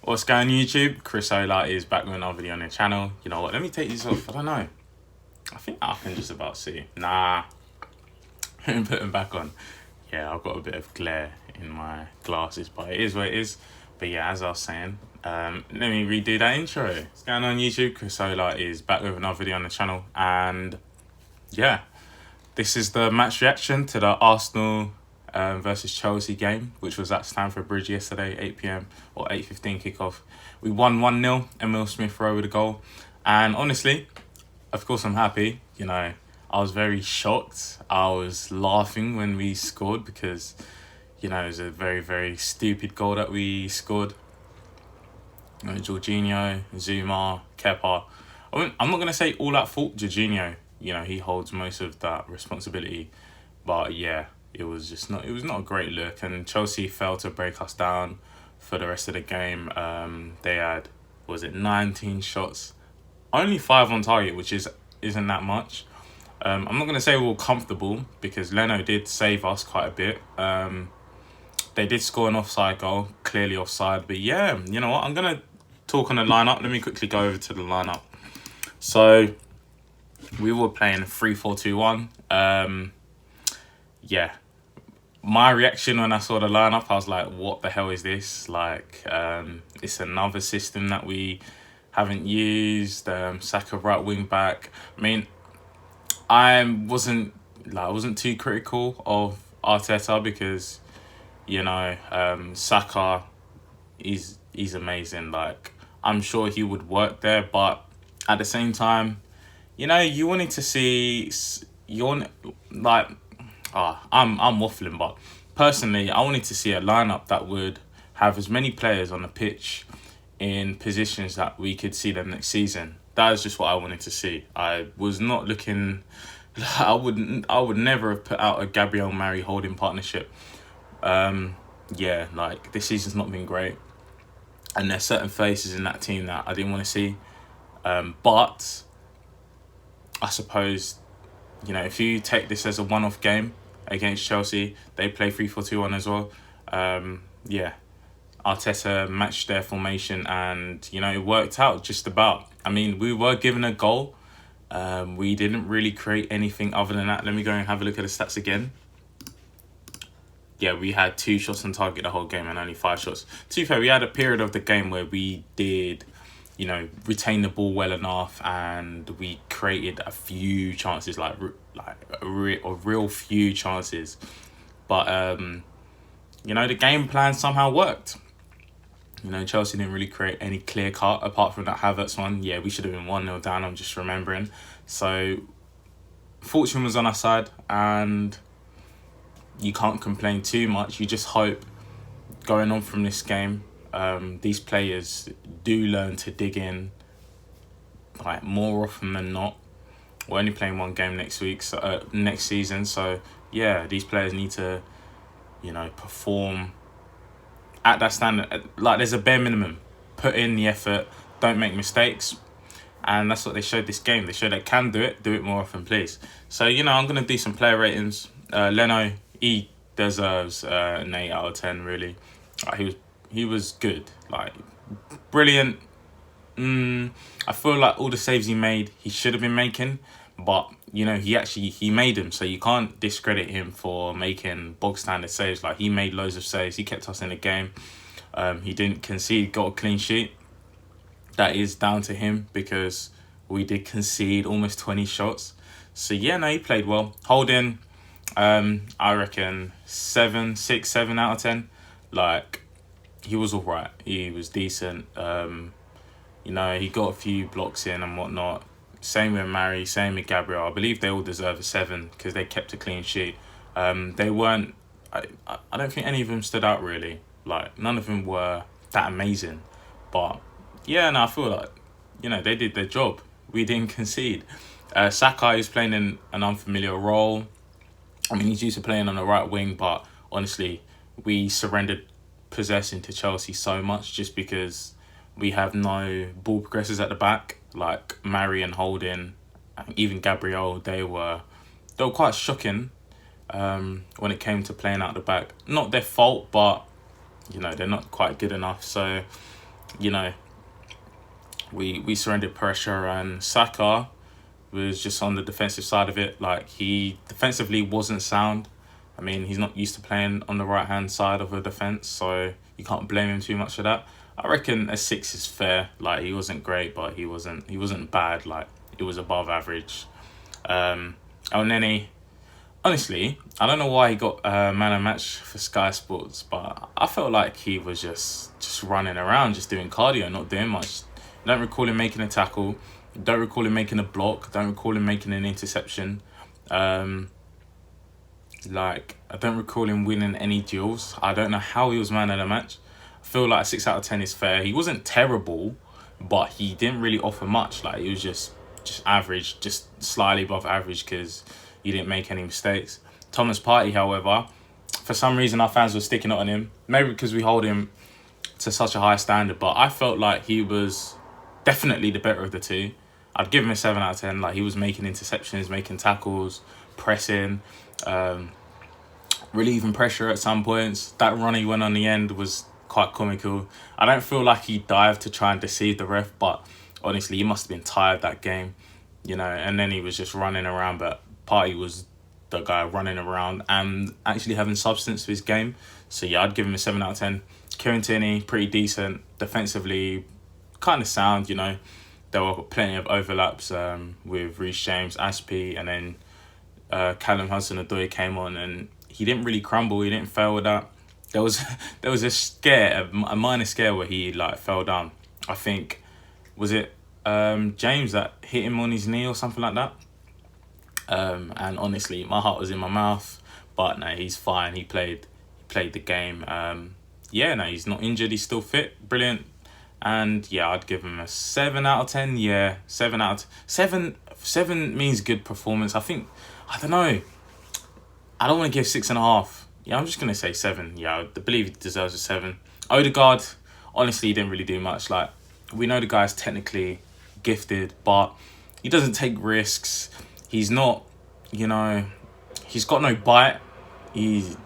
What's going on YouTube? Chris Ola is back with another video on the channel. You know what, let me take these off. I don't know. I think I can just about see. Nah. Let me put them back on. Yeah, I've got a bit of glare in my glasses, but it is what it is. But yeah, as I was saying, let me redo that intro. What's going on YouTube? Chris Ola is back with another video on the channel. And yeah, this is the match reaction to the Arsenal versus Chelsea game, which was at Stamford Bridge yesterday, 8 p.m. or 8:15 kickoff. We won 1-0, Emil Smith Rowe with a goal. And honestly, of course I'm happy. You know, I was very shocked. I was laughing when we scored because, you know, it was a very, very stupid goal that we scored. You know, Jorginho, Zuma, Kepa. I'm not going to say all at fault. Jorginho, you know, he holds most of that responsibility. But yeah, it was not a great look. And Chelsea failed to break us down for the rest of the game. They had, 19 shots? Only 5 on target, which isn't that much. I'm not going to say we were comfortable because Leno did save us quite a bit. They did score an offside goal, clearly offside. But yeah, you know what? I'm going to talk on the lineup. Let me quickly go over to the lineup. So we were playing 3-4-2-1. Yeah. My reaction when I saw the lineup, I was like, what the hell is this? Like, it's another system that we haven't used. Saka right wing back. I mean, I wasn't too critical of Arteta because, you know, Saka he's amazing. Like, I'm sure he would work there, but at the same time, you know, you wanted to see I'm waffling, but personally, I wanted to see a lineup that would have as many players on the pitch in positions that we could see them next season. That is just what I wanted to see. I was not looking. I would never have put out a Gabriel Mari holding partnership. Yeah, like this season's not been great, and there's certain faces in that team that I didn't want to see. But I suppose, you know, if you take this as a one-off game against Chelsea, they play 3-4-2-1 as well. Yeah, Arteta matched their formation and, you know, it worked out just about. I mean, we were given a goal. We didn't really create anything other than that. Let me go and have a look at the stats again. Yeah, we had 2 shots on target the whole game and only 5 shots. To be fair, we had a period of the game where we did, you know, retain the ball well enough and we created a few chances, like a real few chances. But, you know, the game plan somehow worked. You know, Chelsea didn't really create any clear cut apart from that Havertz one. Yeah, we should have been 1-0 down, I'm just remembering. So, fortune was on our side and you can't complain too much. You just hope going on from this game, these players do learn to dig in, like, more often than not. We're only playing 1 game next season, so yeah, these players need to, you know, perform at that standard. Like, there's a bare minimum. Put in the effort, don't make mistakes, and that's what they showed this game. They showed they can do it more often, please. So, you know, I'm gonna do some player ratings. Leno, he deserves an 8 out of 10. Really, he was good, like brilliant. I feel like all the saves he made, he should have been making, but you know, he made them, so you can't discredit him for making bog standard saves. Like, he made loads of saves, he kept us in the game. He didn't concede, got a clean sheet. That is down to him because we did concede almost 20 shots. So yeah, no, he played well. Holding, I reckon 7 out of 10. Like, he was all right. He was decent. You know, he got a few blocks in and whatnot. Same with Mari, same with Gabriel. I believe they all deserve a 7 because they kept a clean sheet. They weren't. I don't think any of them stood out really. Like, none of them were that amazing. But yeah, no, I feel like, you know, they did their job. We didn't concede. Saka is playing in an unfamiliar role. I mean, he's used to playing on the right wing, but honestly, we surrendered possession to Chelsea so much just because we have no ball progressors at the back. Like Mari and Holding, even Gabriel, they were quite shocking when it came to playing out the back. Not their fault, but they're not quite good enough. So, you know, we surrendered pressure, and Saka was just on the defensive side of it. Like, he defensively wasn't sound. I mean, he's not used to playing on the right hand side of a defense, so you can't blame him too much for that. I reckon a 6 is fair. Like, he wasn't great, but he wasn't bad. Like, it was above average. Elneny, honestly, I don't know why he got man of match for Sky Sports, but I felt like he was just running around, just doing cardio, not doing much. I don't recall him making a tackle. Don't recall him making a block. Don't recall him making an interception. I don't recall him winning any duels. I don't know how he was man of the match. I feel like a 6 out of 10 is fair. He wasn't terrible, but he didn't really offer much. Like, he was just average, just slightly above average, because he didn't make any mistakes. Thomas Partey, however, for some reason our fans were sticking it on him. Maybe because we hold him to such a high standard, but I felt like he was definitely the better of the two. I'd give him a 7 out of 10. Like, he was making interceptions, making tackles, pressing, relieving pressure at some points. That run he went on the end was quite comical. I don't feel like he dived to try and deceive the ref, but honestly, he must have been tired that game, and then he was just running around. But Partey was the guy running around and actually having substance to his game. So yeah, I'd give him a 7 out of 10. Kieran Tierney, pretty decent. Defensively, kind of sound, There were plenty of overlaps with Reece James, Aspie, and then Callum Hudson-Odoi came on, and he didn't really crumble. He didn't fail with that. There was a minor scare where he fell down. I think, was it James that hit him on his knee or something like that? And honestly, my heart was in my mouth. But no, he's fine. He played the game. He's not injured. He's still fit. Brilliant. And yeah, I'd give him a 7 out of 10. Yeah, 7 out of 7. 7 means good performance. I think, I don't know. I don't want to give 6.5. Yeah, I'm just going to say 7. Yeah, I believe he deserves a 7. Odegaard, honestly, he didn't really do much. Like, we know the guy's technically gifted, but he doesn't take risks. He's not, he's got no bite. He's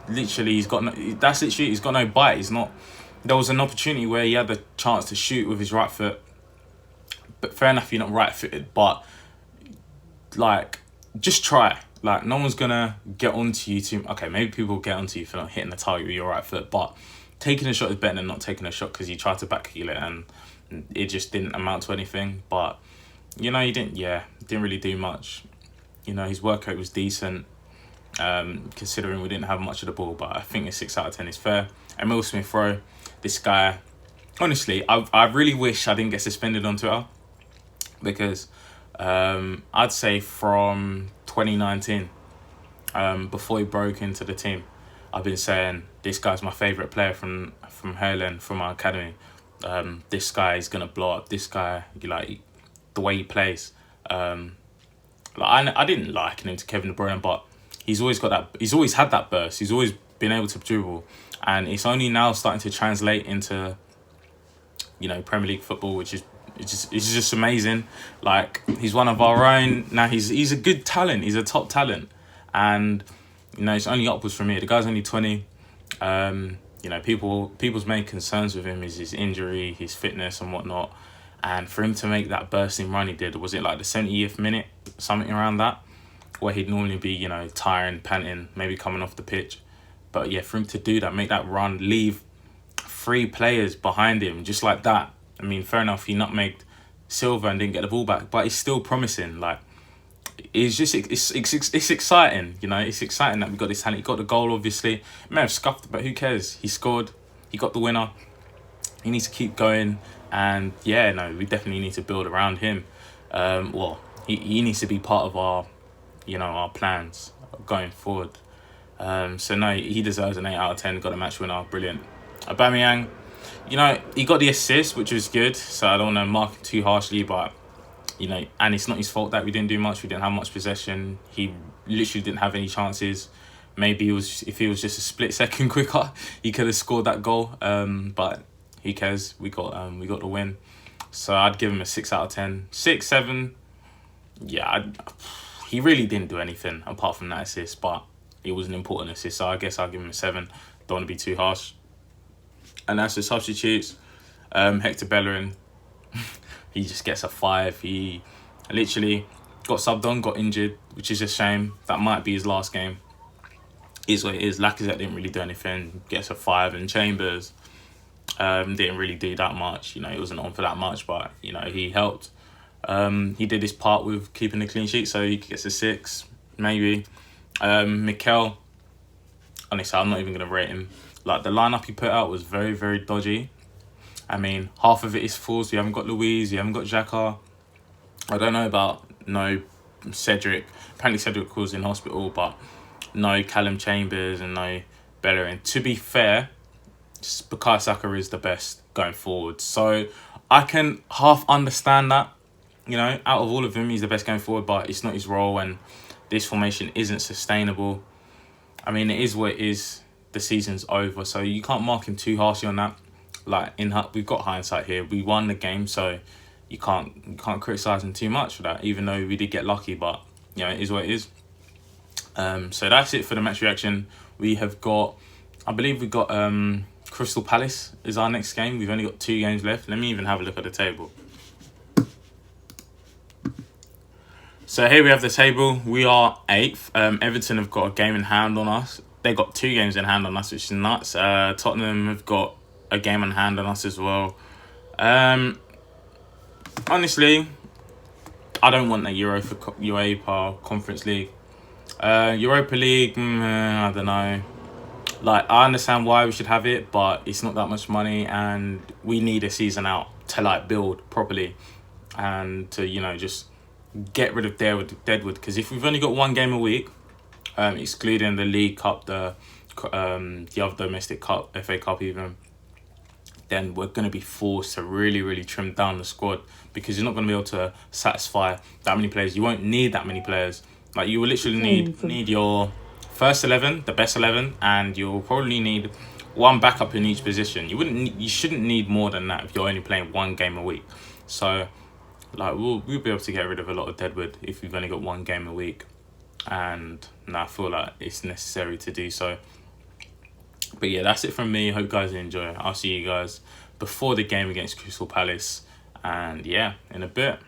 got no bite. He's not. There was an opportunity where he had the chance to shoot with his right foot. But fair enough, you're not right-footed, but just try. No one's gonna get onto you too. Okay, maybe people will get onto you for not hitting the target with your right foot, but taking a shot is better than not taking a shot, because you tried to backheel it and it just didn't amount to anything. But he didn't really do much. His work rate was decent, considering we didn't have much of the ball. But I think a 6 out of 10 is fair. Emil Smith-Rowe, this guy, honestly, I really wish I didn't get suspended on Twitter, because I'd say from 2019, before he broke into the team, I've been saying this guy's my favourite player from Haaland, from our academy. This guy is gonna blow up. This guy, the way he plays. I didn't liken him to Kevin De Bruyne, but he's always got that. He's always had that burst. He's always been able to dribble, and it's only now starting to translate into, Premier League football, which is it's just amazing. He's one of our own. Now he's a good talent. He's a top talent, and it's only upwards from here. The guy's only 20. People's main concerns with him is his injury, his fitness, and whatnot. And for him to make that bursting run he did, was it the 70th minute, something around that, where he'd normally be, tiring, panting, maybe coming off the pitch. But yeah, for him to do that, make that run, leave 3 players behind him, just like that. I mean, fair enough, he nutmegged Silva and didn't get the ball back, but he's still promising. It's exciting, It's exciting that we got this talent. He got the goal, obviously. He may have scuffed, but who cares? He scored. He got the winner. He needs to keep going. And we definitely need to build around him. He needs to be part of our, our plans going forward. He deserves an 8 out of 10. Got a match winner. Brilliant. Aubameyang, he got the assist, which was good. So I don't want to mark him too harshly, but and it's not his fault that we didn't do much. We didn't have much possession. He literally didn't have any chances. Maybe if he was just a split second quicker, he could have scored that goal. But who cares? We got the win. So I'd give him a 6 out of 10. 6, 7. Yeah, he really didn't do anything apart from that assist, but it was an important assist. So I guess I'll give him a 7. Don't want to be too harsh. And as the substitutes, Hector Bellerin, he just gets a 5. He literally got subbed on, got injured, which is a shame. That might be his last game. Is what it is. Lacazette didn't really do anything, gets a 5, and Chambers didn't really do that much. You know, he wasn't on for that much, but you know, he helped. He did his part with keeping the clean sheet, so he gets a 6, maybe. Mikel, honestly, I'm not even gonna rate him. Like, the lineup he put out was very, very dodgy. I mean, half of it is false. You haven't got Louise, you haven't got Xhaka. I don't know about Cedric. Apparently Cedric was in hospital, but no Callum Chambers and no Bellerin. To be fair, Bukayo Saka is the best going forward. So I can half understand that. You know, out of all of them, he's the best going forward, but it's not his role, and this formation isn't sustainable. I mean, it is what it is. The season's over, so you can't mark him too harshly on that. Like, we've got hindsight here. We won the game, so you can't criticize him too much for that. Even though we did get lucky, but you know, it is what it is. So that's it for the match reaction. We have got, I believe we got Crystal Palace is our next game. We've only got 2 games left. Let me even have a look at the table. So here we have the table. We are 8th. Everton have got a game in hand on us. They got 2 games in hand on us, which is nuts. Tottenham have got a game in hand on us as well. Honestly, I don't want a UEFA Conference League. Europa League, I don't know. Like, I understand why we should have it, but it's not that much money, and we need a season out to like build properly and to, you know, just get rid of Deadwood. Because if we've only got 1 game a week, excluding the League Cup, the other domestic cup, FA Cup even, then we're going to be forced to really, really trim down the squad, because you're not going to be able to satisfy that many players. You won't need that many players. Like, you will literally need your first 11, the best 11, and you'll probably need 1 backup in each position. You shouldn't need more than that if you're only playing 1 game a week. So, like, we'll be able to get rid of a lot of Deadwood if we've only got 1 game a week, and I feel like it's necessary to do so. But yeah, that's it from me. Hope you guys enjoy. I'll see you guys before the game against Crystal Palace, and yeah, in a bit.